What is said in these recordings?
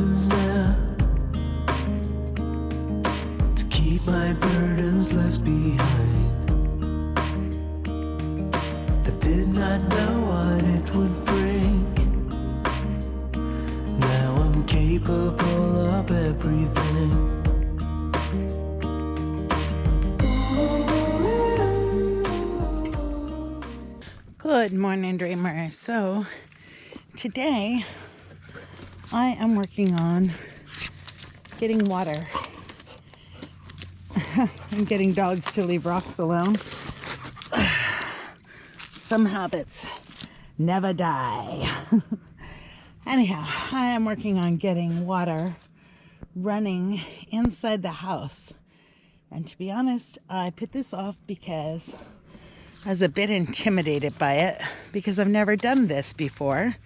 distance now, to keep my burdens left behind. I did not know what it would bring. Now I'm capable of everything. Good morning, dreamers. So today I am working on getting water. I'm getting dogs to leave rocks alone. Some habits never die. Anyhow, I am working on getting water running inside the house. And to be honest, I put this off because I was a bit intimidated by it because I've never done this before.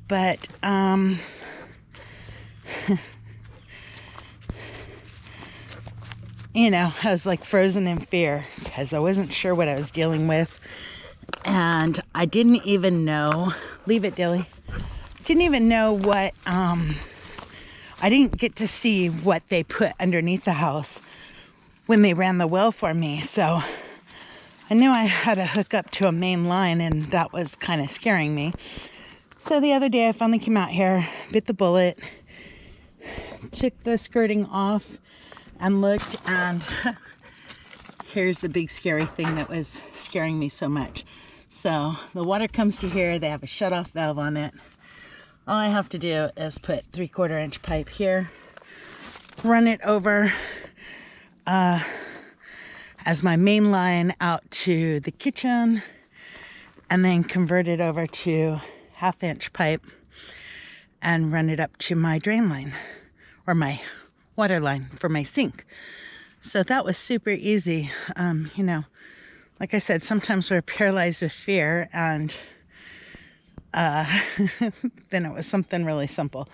But you know, I was like frozen in fear because I wasn't sure what I was dealing with. And I didn't even know, leave it, Dilly. Didn't even know what, I didn't get to see what they put underneath the house when they ran the well for me. So I knew I had to hook up to a main line, and that was kind of scaring me. So the other day I finally came out here, bit the bullet, took the skirting off and looked, and here's the big scary thing that was scaring me so much. So the water comes to here. They have a shut-off valve on it. All I have to do is put 3/4 inch pipe here, run it over as my main line out to the kitchen, and then convert it over to 1/2 inch pipe and run it up to my drain line or my water line for my sink. So that was super easy. You know, like I said, sometimes we're paralyzed with fear, and then it was something really simple.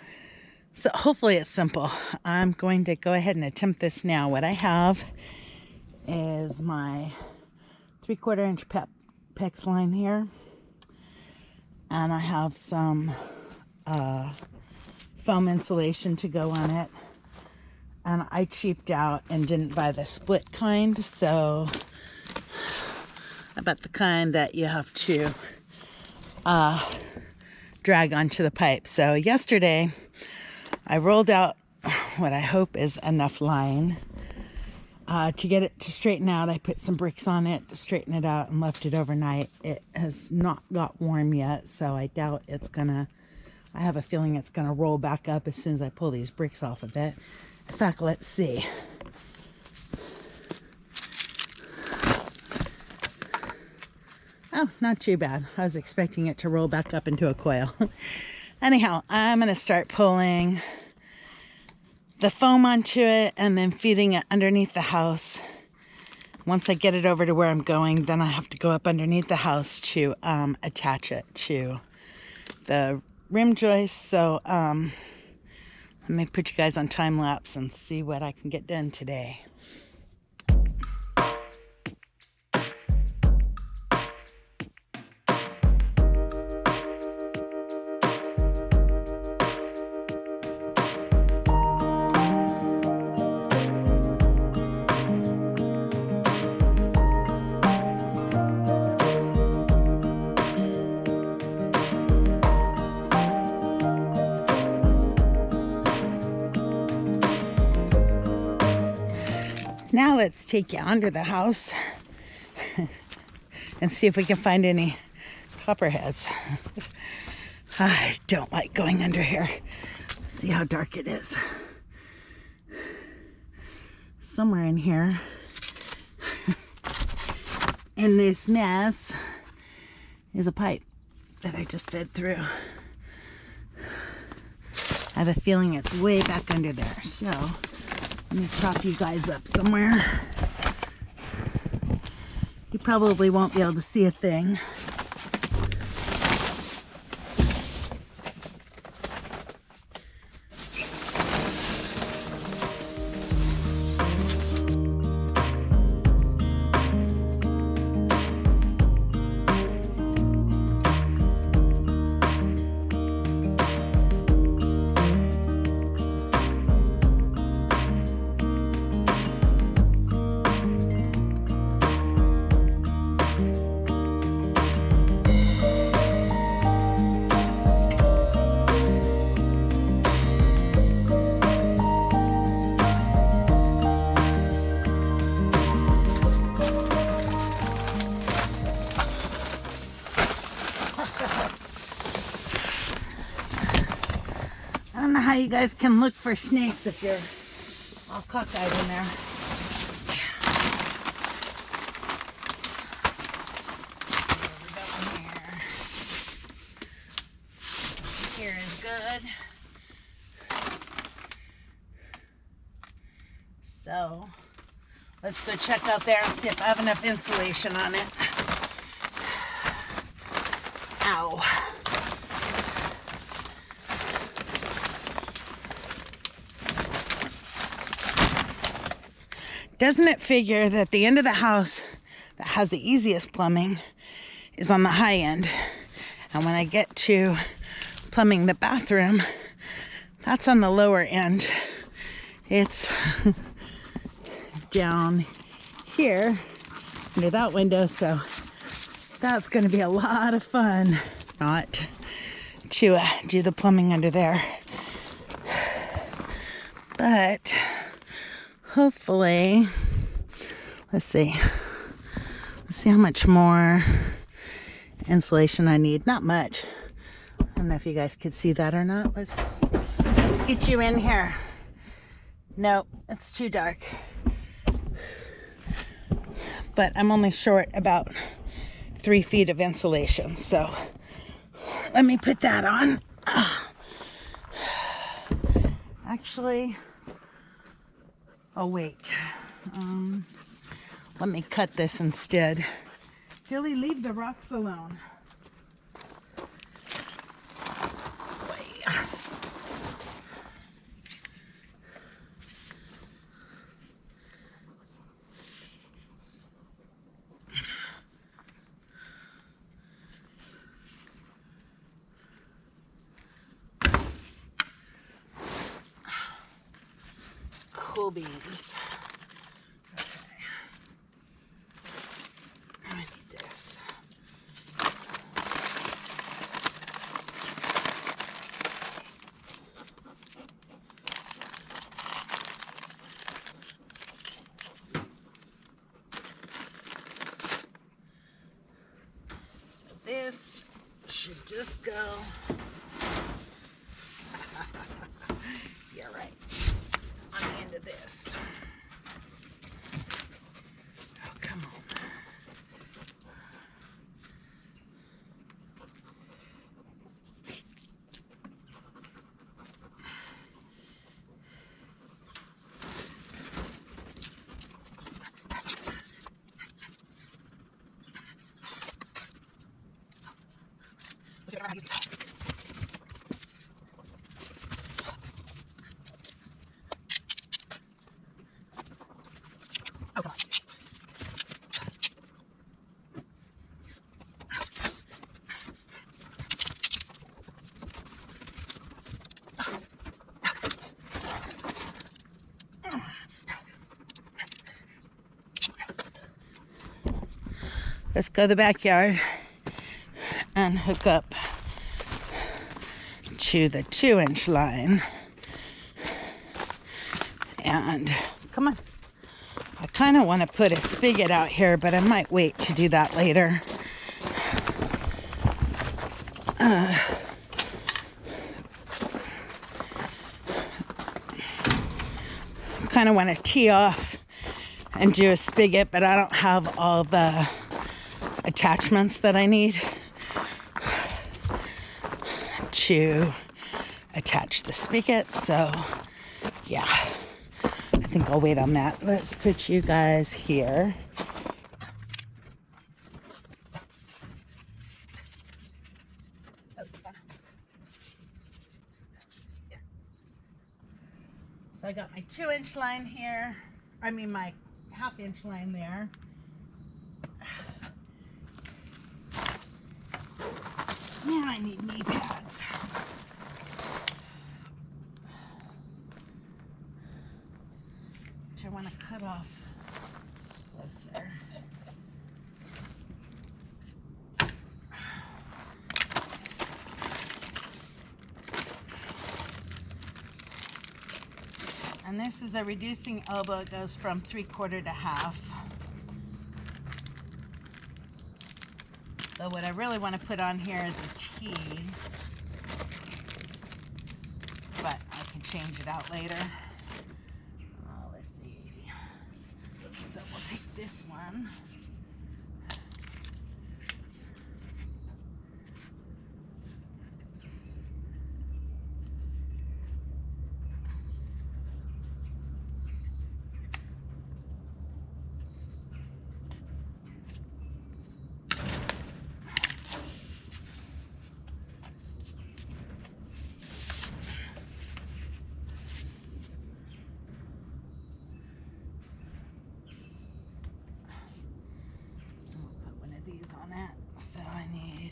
So hopefully it's simple. I'm going to go ahead and attempt this now. What I have is my 3/4 inch PEX line here, and I have some foam insulation to go on it, and I cheaped out and didn't buy the split kind, so I bought the kind that you have to drag onto the pipe. So yesterday I rolled out what I hope is enough line to get it to straighten out. I put some bricks on it to straighten it out and left it overnight. It has not got warm yet, so I doubt it's gonna, I have a feeling it's gonna roll back up as soon as I pull these bricks off of it. In fact, let's see. Oh, not too bad. I was expecting it to roll back up into a coil. Anyhow, I'm gonna start pulling the foam onto it and then feeding it underneath the house. Once I get it over to where I'm going, then I have to go up underneath the house to attach it to the rim joist. So let me put you guys on time lapse and see what I can get done today. Now let's take you under the house and see if we can find any copperheads. I don't like going under here. See how dark it is. Somewhere in here, in this mess, is a pipe that I just fed through. I have a feeling it's way back under there, so let me prop you guys up somewhere. You probably won't be able to see a thing. don't know how you guys can look for snakes if you're all cockeyed in there. Here is good. So let's go check out there and see if I have enough insulation on it. Ow. Doesn't it figure that the end of the house that has the easiest plumbing is on the high end? And when I get to plumbing the bathroom, that's on the lower end. It's down here under that window, so that's going to be a lot of fun. Not to do the plumbing under there, but hopefully, let's see how much more insulation I need. Not much. I don't know if you guys could see that or not. Let's get you in here. Nope, it's too dark. But I'm only short about 3 feet of insulation, so let me put that on. Actually, oh wait, let me cut this instead. Dilly, leave the rocks alone. Cool beans. Okay. I need this. So this should just go. You're right. On the end of this. Oh, come on. Let's see if I can use this. Oh, come on. Let's go to the backyard and hook up to the 2-inch line. And come on. I kind of want to put a spigot out here, but I might wait to do that later. Kind of want to tee off and do a spigot, but I don't have all the attachments that I need to attach the spigot. So yeah, I think I'll wait on that. Let's put you guys here. So I got my 2-inch line here. I mean my 1/2-inch line there. Man, I need knee pads. Which I want to cut off closer. And this is a reducing elbow. It goes from 3/4 to 1/2. But what I really want to put on here is a T. But change it out later. Let's see. So we'll take this one. On it, so I need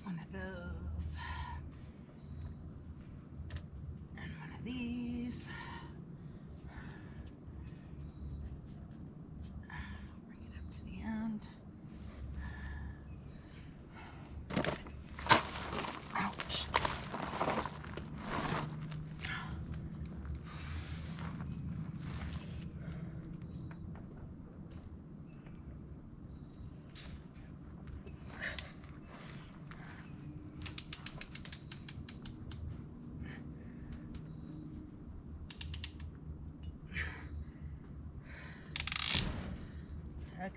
one of those and one of these. Ouch.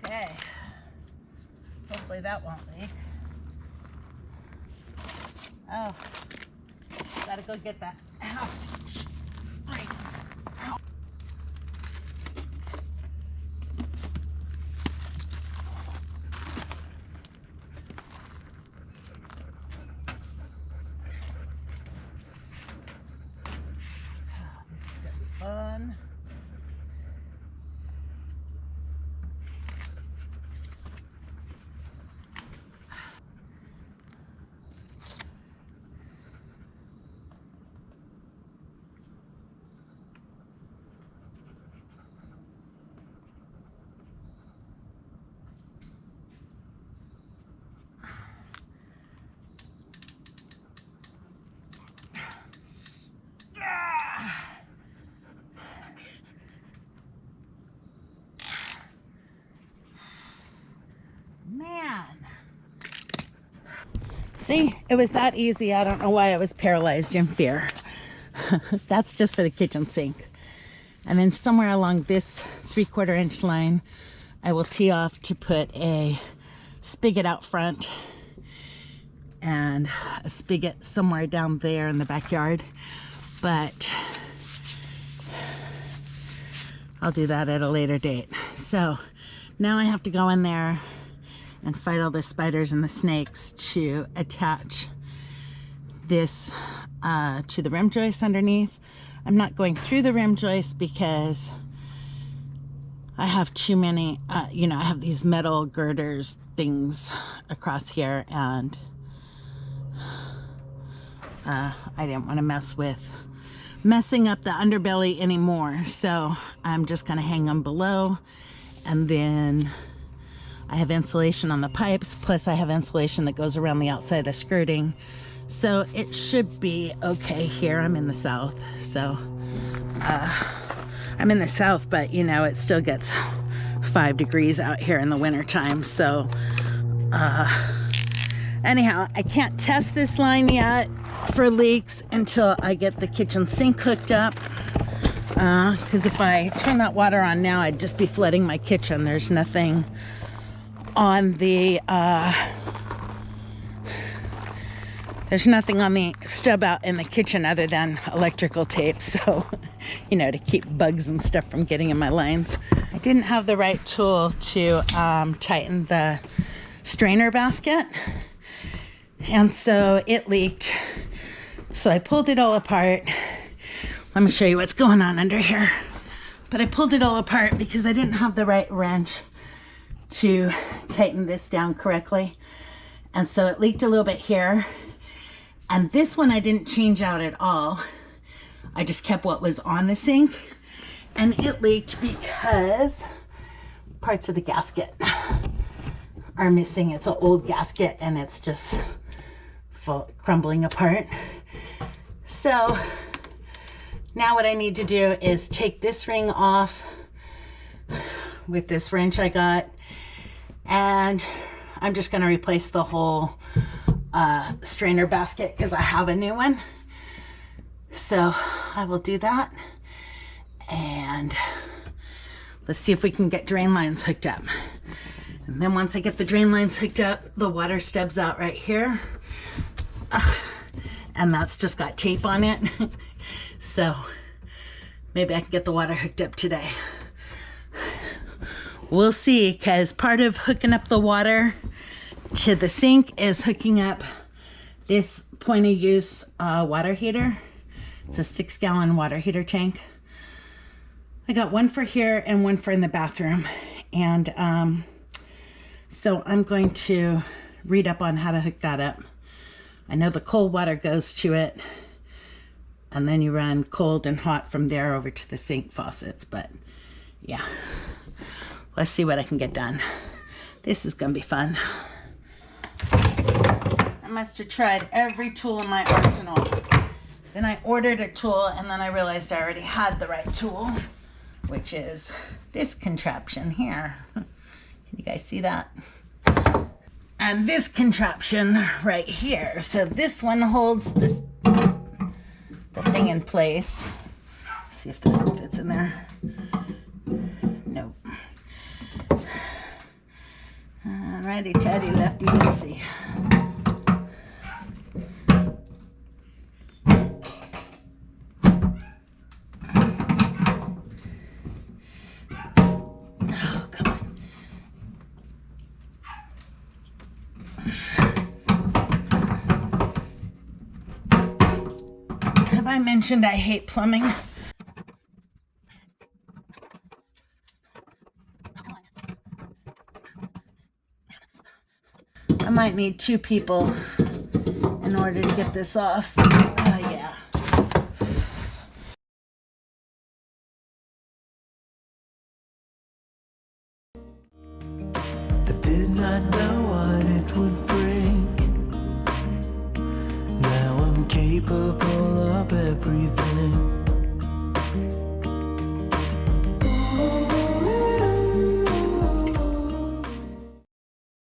Okay. Hopefully that won't leak. Oh, gotta go get that. Ouch. Rings. Ow. Oh, this is gonna be fun. Man. See, it was that easy. I don't know why I was paralyzed in fear. That's just for the kitchen sink. And then somewhere along this 3/4 inch line, I will tee off to put a spigot out front and a spigot somewhere down there in the backyard. But I'll do that at a later date. So now I have to go in there and fight all the spiders and the snakes to attach this to the rim joist underneath. I'm not going through the rim joist because I have too many, I have these metal girders things across here, and I didn't want to messing up the underbelly anymore. So I'm just going to hang them below, and then I have insulation on the pipes, plus I have insulation that goes around the outside of the skirting. So it should be okay here. I'm in the south, so I'm in the south, but it still gets 5 degrees out here in the winter time. So anyhow, I can't test this line yet for leaks until I get the kitchen sink hooked up, because if I turn that water on now, I'd just be flooding my kitchen. There's nothing on the stub out in the kitchen other than electrical tape, so to keep bugs and stuff from getting in my lines. I didn't have the right tool to tighten the strainer basket, and so it leaked. So I pulled it all apart. Let me show you what's going on under here. But I pulled it all apart because I didn't have the right wrench to tighten this down correctly, and so it leaked a little bit here. And this one I didn't change out at all. I just kept what was on the sink, and it leaked because parts of the gasket are missing. It's an old gasket and it's just crumbling apart. So now what I need to do is take this ring off with this wrench I got, and I'm just going to replace the whole strainer basket because I have a new one. So I will do that, and let's see if we can get drain lines hooked up. And then once I get the drain lines hooked up, the water stubs out right here. And that's just got tape on it. So maybe I can get the water hooked up today. We'll see, because part of hooking up the water to the sink is hooking up this point of use water heater. It's a 6-gallon water heater tank. I got one for here and one for in the bathroom. And so I'm going to read up on how to hook that up. I know the cold water goes to it, and then you run cold and hot from there over to the sink faucets. But yeah, let's see what I can get done. This is gonna be fun. I must have tried every tool in my arsenal. Then I ordered a tool, and then I realized I already had the right tool, which is this contraption here. Can you guys see that? And this contraption right here. So this one holds the thing in place. Let's see if this one fits in there. Nope. Alrighty, Teddy, lefty, loosey. Oh, come on. Have I mentioned I hate plumbing? I might need 2 people in order to get this off. Yeah. I did not know what it would bring. Now I'm capable